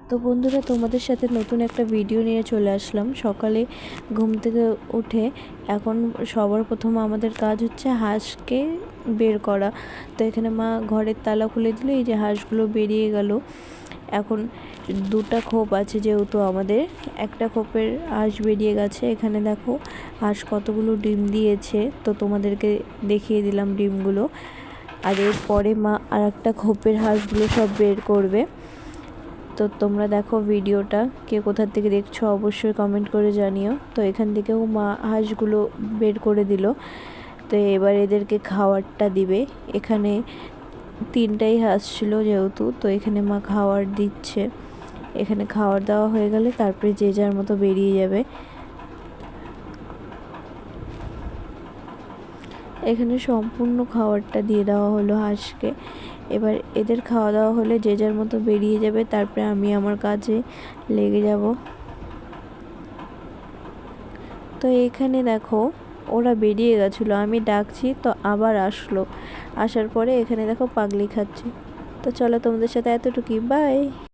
তো বন্ধুরা, তোমাদের সাথে নতুন একটা ভিডিও নিয়ে চলে আসলাম। সকালে ঘুম থেকে উঠে এখন সবার প্রথম আমাদের কাজ হচ্ছে হাঁসকে বের করা। তো এখানে মা ঘরের তালা খুলে দিল, এই যে হাঁসগুলো বেরিয়ে গেল। এখন দুটা খোপ আছে, যেহেতু আমাদের একটা খোপের হাঁস বেরিয়ে গেছে। এখানে দেখো হাঁস কতগুলো ডিম দিয়েছে, তো তোমাদেরকে দেখিয়ে দিলাম ডিমগুলো। আর এরপরে মা আর একটা খোপের হাঁসগুলো সব বের করবে। তো তোমরা দেখো ভিডিওটা, কে কোথা থেকে দেখছো অবশ্যই কমেন্ট করে জানিও। তো এখান থেকেও মা হাঁসগুলো বের করে দিল। তো এবার এদেরকে খাবারটা দিবে। এখানে তিনটাই হাঁস ছিল যেহেতু, তো এখানে মা খাবার দিচ্ছে। এখানে খাবার দেওয়া হয়ে গেলে তারপরে যে যার মতো বেরিয়ে যাবে। এখানে সম্পূর্ণ খাবারটা দিয়ে দেওয়া হলো হাঁসকে। এবার এদের খাওয়া দাওয়া হলে যে যার মতো বেরিয়ে যাবে, তারপরে আমি আমার কাজে লেগে যাব। তো এখানে দেখো ওরা বেরিয়ে গেছিলো, আমি ডাকছি তো আবার আসলো। আসার পরে এখানে দেখো পাগলি খাচ্ছে। তো চলো, তোমাদের সাথে এতটুকুই, বাই।